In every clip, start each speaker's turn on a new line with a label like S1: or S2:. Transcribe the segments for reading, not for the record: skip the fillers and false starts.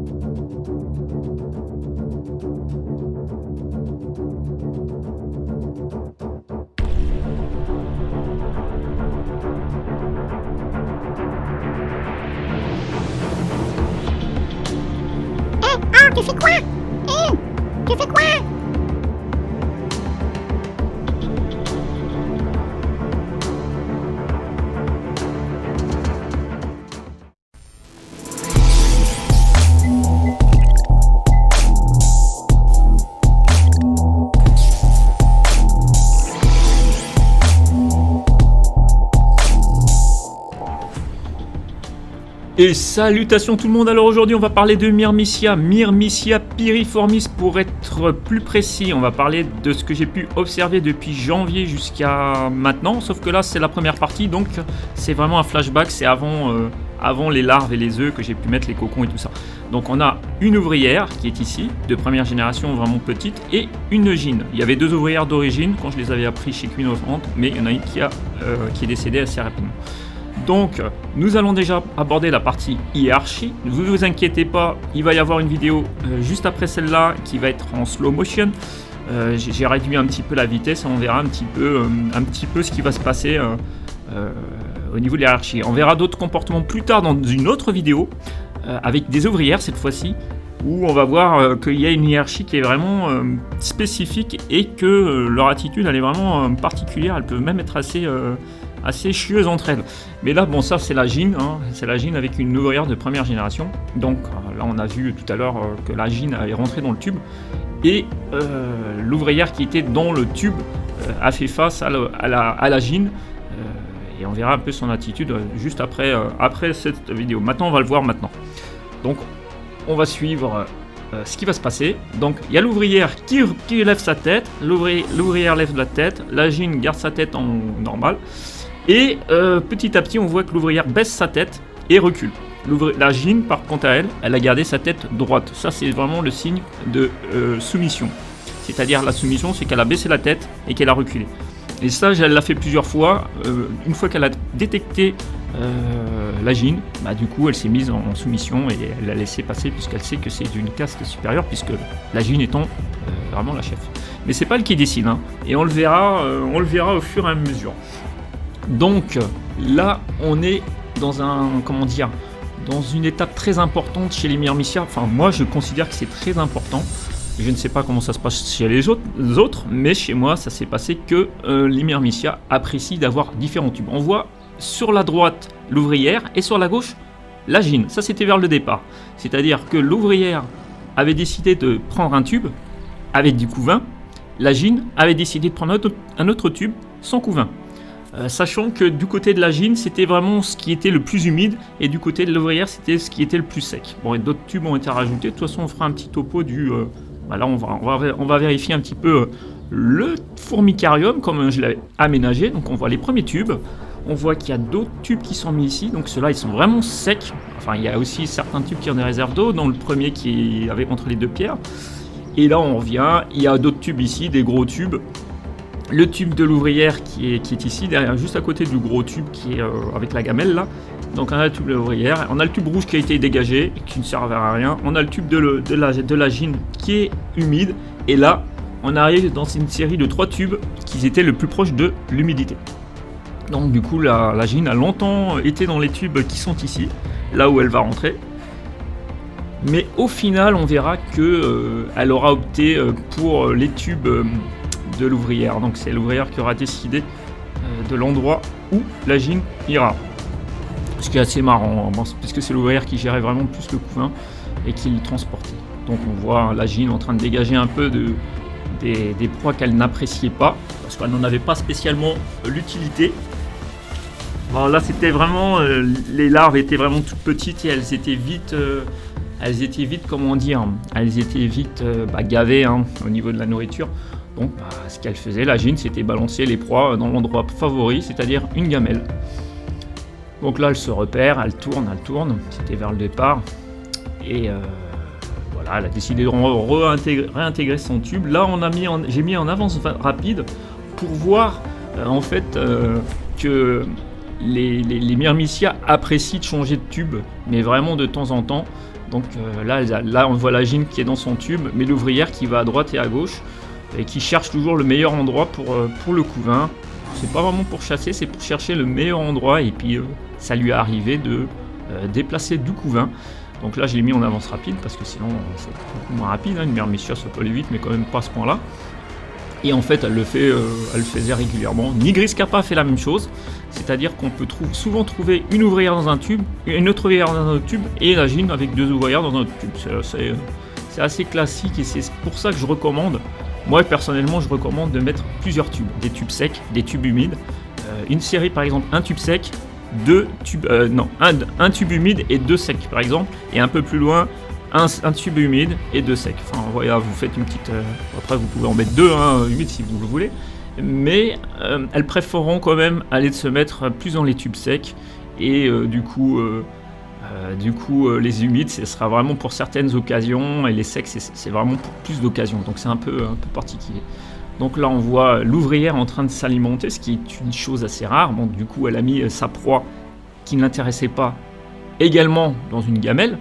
S1: Tu fais quoi? Tu fais quoi?
S2: Et salutations tout le monde, alors aujourd'hui on va parler de Myrmicia piriformis pour être plus précis. On va parler de ce que j'ai pu observer depuis janvier jusqu'à maintenant, sauf que là c'est la première partie, donc c'est vraiment un flashback, c'est avant les larves et les œufs que j'ai pu mettre, les cocons et tout ça. Donc on a une ouvrière qui est ici, de première génération vraiment petite, et une gyne. Il y avait deux ouvrières d'origine quand je les avais appris chez Queen of Ant, mais il y en a une qui est décédée assez rapidement. Donc, nous allons déjà aborder la partie hiérarchie. Ne vous inquiétez pas, il va y avoir une vidéo juste après celle-là qui va être en slow motion. J'ai réduit un petit peu la vitesse et on verra un petit peu ce qui va se passer au niveau de l'hiérarchie. On verra d'autres comportements plus tard dans une autre vidéo avec des ouvrières cette fois-ci, où on va voir qu'il y a une hiérarchie qui est vraiment spécifique et que leur attitude elle est vraiment particulière. Elle peut même être assez chieuse entre elles. Mais là, bon, ça c'est la gyne, c'est la gyne avec une ouvrière de première génération. Donc là, on a vu tout à l'heure que la gyne est rentrée dans le tube et l'ouvrière qui était dans le tube a fait face à la gyne. Et on verra un peu son attitude juste après cette vidéo. Maintenant, on va le voir maintenant. Donc, on va suivre ce qui va se passer. Donc, il y a l'ouvrière qui lève sa tête, l'ouvrière lève la tête, la gyne garde sa tête en normal. Et petit à petit, on voit que l'ouvrière baisse sa tête et recule. La gyne, par contre à elle, elle a gardé sa tête droite. Ça, c'est vraiment le signe de soumission. C'est-à-dire, la soumission, c'est qu'elle a baissé la tête et qu'elle a reculé. Et ça, elle l'a fait plusieurs fois. Une fois qu'elle a détecté la gyne, du coup, elle s'est mise en soumission et elle l'a laissé passer puisqu'elle sait que c'est d'une caste supérieure, puisque la gyne étant vraiment la chef. Mais c'est pas elle qui décide, et on le verra au fur et à mesure. Donc là, on est dans dans une étape très importante chez les Myrmicia. Enfin, moi, je considère que c'est très important. Je ne sais pas comment ça se passe chez les autres, mais chez moi, ça s'est passé que les Myrmicia apprécient d'avoir différents tubes. On voit sur la droite l'ouvrière et sur la gauche la gyne. Ça, c'était vers le départ. C'est-à-dire que l'ouvrière avait décidé de prendre un tube avec du couvain. La gyne avait décidé de prendre un autre tube sans couvain. Sachant que du côté de la gyne, c'était vraiment ce qui était le plus humide, et du côté de l'ouvrière, c'était ce qui était le plus sec. Bon, et d'autres tubes ont été rajoutés. De toute façon, on fera un petit topo du... là, on va vérifier un petit peu le formicarium, comme je l'avais aménagé. Donc, on voit les premiers tubes. On voit qu'il y a d'autres tubes qui sont mis ici. Donc, ceux-là, ils sont vraiment secs. Enfin, il y a aussi certains tubes qui ont des réserves d'eau, dans le premier qui est avec entre les deux pierres. Et là, on revient. Il y a d'autres tubes ici, des gros tubes. Le tube de l'ouvrière qui est ici, derrière, juste à côté du gros tube qui est avec la gamelle là. Donc on a le tube de l'ouvrière, on a le tube rouge qui a été dégagé, qui ne servait à rien. On a le tube de la gyne qui est humide. Et là, on arrive dans une série de 3 tubes qui étaient le plus proche de l'humidité. Donc du coup, la gyne a longtemps été dans les tubes qui sont ici, là où elle va rentrer. Mais au final, on verra que elle aura opté pour les tubes de l'ouvrière. Donc c'est l'ouvrière qui aura décidé de l'endroit où la gyne ira. Ce qui est assez marrant, puisque c'est l'ouvrière qui gérait vraiment plus le couvain et qui le transportait. Donc on voit la gyne en train de dégager un peu des proies qu'elle n'appréciait pas, parce qu'elle n'en avait pas spécialement l'utilité. Bon, là c'était vraiment, les larves étaient vraiment toutes petites et elles étaient vite gavées au niveau de la nourriture. Donc ce qu'elle faisait, la gyne, c'était balancer les proies dans l'endroit favori, c'est-à-dire une gamelle. Donc là, elle se repère, elle tourne, c'était vers le départ. Et voilà, elle a décidé de réintégrer son tube. Là, j'ai mis en avance rapide pour voir que les Myrmicia apprécient de changer de tube, mais vraiment de temps en temps. Donc là, on voit la gine qui est dans son tube, mais l'ouvrière qui va à droite et à gauche, et qui cherche toujours le meilleur endroit pour le couvain. C'est pas vraiment pour chasser, c'est pour chercher le meilleur endroit, et puis ça lui est arrivé de déplacer du couvain. Donc là, je l'ai mis en avance rapide, parce que sinon, c'est beaucoup moins rapide, hein. Une myrmicia, ça peut aller vite, mais quand même pas à ce point-là. Et en fait, elle le faisait régulièrement. Nigris Kappa fait la même chose, c'est-à-dire qu'on peut souvent trouver une ouvrière dans un tube, une autre ouvrière dans un autre tube, et la gine avec 2 ouvrières dans un autre tube. C'est assez classique, et c'est pour ça que je recommande, moi personnellement, je recommande de mettre plusieurs tubes, des tubes secs, des tubes humides. Une série, par exemple, un tube sec, un tube humide et 2 secs, par exemple, et un peu plus loin, un tube humide et 2 secs. Enfin voilà, vous faites une petite... après vous pouvez en mettre 2 humides si vous le voulez. Mais elles préféreront quand même aller se mettre plus dans les tubes secs. Et du coup les humides, ce sera vraiment pour certaines occasions. Et les secs, c'est vraiment pour plus d'occasions. Donc c'est un peu particulier. Donc là on voit l'ouvrière en train de s'alimenter, ce qui est une chose assez rare. Bon, du coup elle a mis sa proie qui ne l'intéressait pas également dans une gamelle.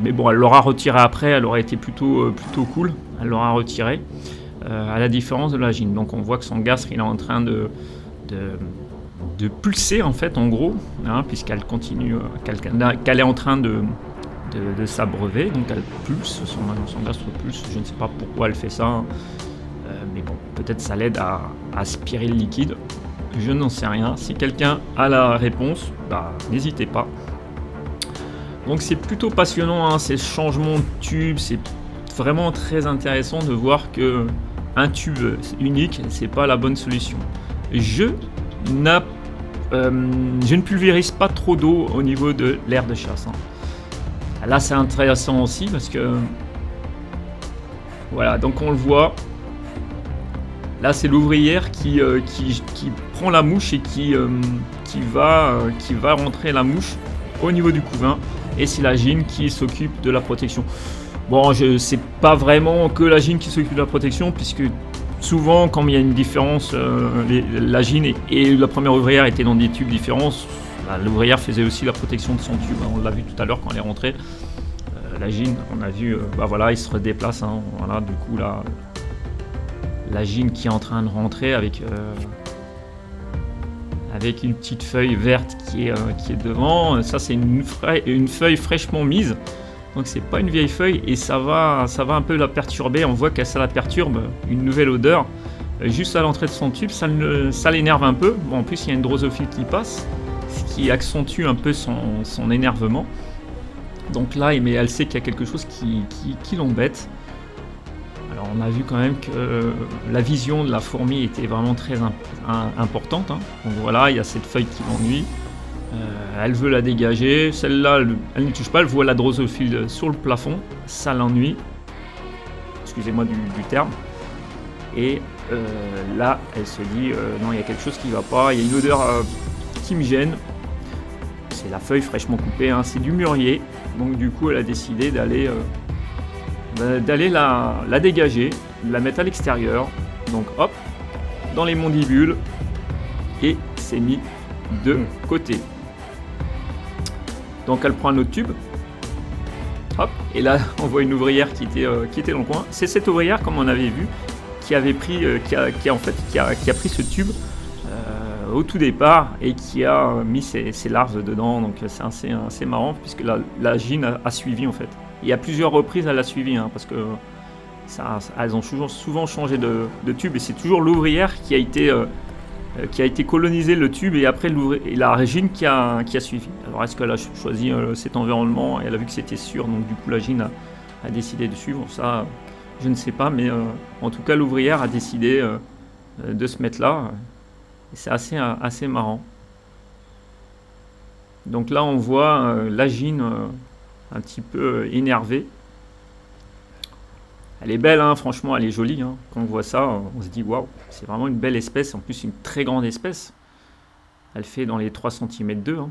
S2: Mais bon, elle l'aura retiré après, elle aurait été plutôt cool, elle l'aura retiré, à la différence de la gine. Donc on voit que son gastre, il est en train de pulser en fait, en gros, hein, puisqu'elle continue, qu'elle est en train de s'abreuver, donc elle pulse, son gastre pulse, je ne sais pas pourquoi elle fait ça, hein. Mais bon, peut-être ça l'aide à aspirer le liquide, je n'en sais rien. Si quelqu'un a la réponse, n'hésitez pas. Donc c'est plutôt passionnant, hein, ces changements de tubes, c'est vraiment très intéressant de voir que un tube unique, c'est pas la bonne solution. Je ne pulvérise pas trop d'eau au niveau de l'aire de chasse, hein. Là c'est intéressant aussi parce que voilà, donc on le voit. Là c'est l'ouvrière qui prend la mouche et qui va rentrer la mouche au niveau du couvain. Et c'est la gine qui s'occupe de la protection. Bon, c'est pas vraiment que la gine qui s'occupe de la protection, puisque souvent, quand il y a une différence, la gine et la première ouvrière étaient dans des tubes différents. L'ouvrière faisait aussi la protection de son tube. On l'a vu tout à l'heure quand elle est rentrée. La gine, on a vu, voilà, il se redéplace. Hein, voilà, du coup, là, la gine qui est en train de rentrer avec une petite feuille verte qui est devant. Ça c'est une feuille fraîchement mise, donc c'est pas une vieille feuille, et ça va un peu la perturber. On voit que ça la perturbe, une nouvelle odeur juste à l'entrée de son tube, ça l'énerve un peu. Bon, en plus il y a une drosophile qui passe, ce qui accentue un peu son énervement. Donc là, mais elle sait qu'il y a quelque chose qui l'embête. Alors on a vu quand même que la vision de la fourmi était vraiment très importante, hein. Donc voilà, il y a cette feuille qui l'ennuie. Elle veut la dégager. Celle-là, elle ne touche pas, elle voit la drosophile sur le plafond. Ça l'ennuie. Excusez-moi du terme. Et là, elle se dit non, il y a quelque chose qui ne va pas. Il y a une odeur qui me gêne. C'est la feuille fraîchement coupée, hein. C'est du mûrier. Donc du coup, elle a décidé d'aller la dégager, de la mettre à l'extérieur. Donc hop, dans les mandibules, et c'est mis de côté. Donc elle prend un autre tube, hop, et là on voit une ouvrière qui était dans le coin. C'est cette ouvrière, comme on avait vu, qui a pris ce tube au tout départ et qui a mis ses larves dedans. Donc c'est assez marrant, puisque la gine a suivi en fait. Et à plusieurs reprises elle a suivi, hein, parce que elles ont souvent changé de tube, et c'est toujours l'ouvrière qui a été colonisé le tube, et après la gine qui a suivi. Alors est-ce qu'elle a choisi cet environnement et elle a vu que c'était sûr, donc du coup la gine a décidé de suivre ça, je ne sais pas, mais en tout cas l'ouvrière a décidé de se mettre là, et c'est assez marrant. Donc là on voit la gine un petit peu énervée. Elle est belle, hein, franchement, elle est jolie, hein. Quand on voit ça, on se dit waouh, c'est vraiment une belle espèce, en plus une très grande espèce. Elle fait dans les 3 cm d'eux, hein,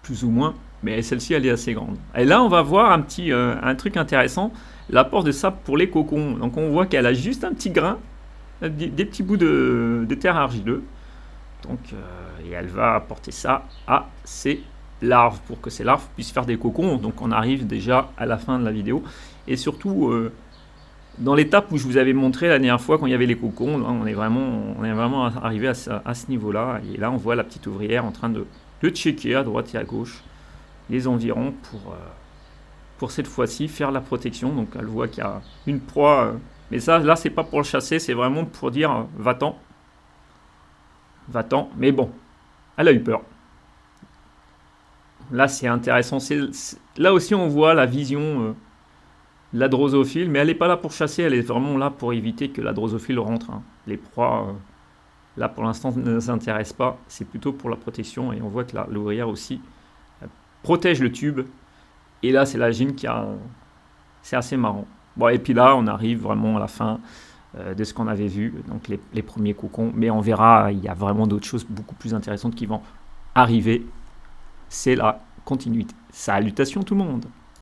S2: plus ou moins, mais celle-ci elle est assez grande. Et là on va voir un truc intéressant, l'apport de sable pour les cocons. Donc on voit qu'elle a juste un petit grain, des petits bouts de terre argileux. Donc, et elle va apporter ça à ses larves pour que ces larves puissent faire des cocons. Donc on arrive déjà à la fin de la vidéo. Et surtout, dans l'étape où je vous avais montré la dernière fois quand il y avait les cocons, là, on est vraiment arrivé à ce niveau-là. Et là, on voit la petite ouvrière en train de checker à droite et à gauche les environs pour cette fois-ci faire la protection. Donc elle voit qu'il y a une proie. Mais ça, là, c'est pas pour le chasser, c'est vraiment pour dire va-t'en. Va-t'en. Mais bon, elle a eu peur. Là, c'est intéressant. Là aussi, on voit la vision de la drosophile, mais elle n'est pas là pour chasser, elle est vraiment là pour éviter que la drosophile rentre. Hein. Les proies, là, pour l'instant, ne s'intéressent pas. C'est plutôt pour la protection. Et on voit que l'ouvrière aussi protège le tube. Et là, c'est la gine qui a... C'est assez marrant. Bon, et puis là, on arrive vraiment à la fin de ce qu'on avait vu, donc les premiers cocons. Mais on verra, il y a vraiment d'autres choses beaucoup plus intéressantes qui vont arriver. C'est la continuité. Salutations tout le monde!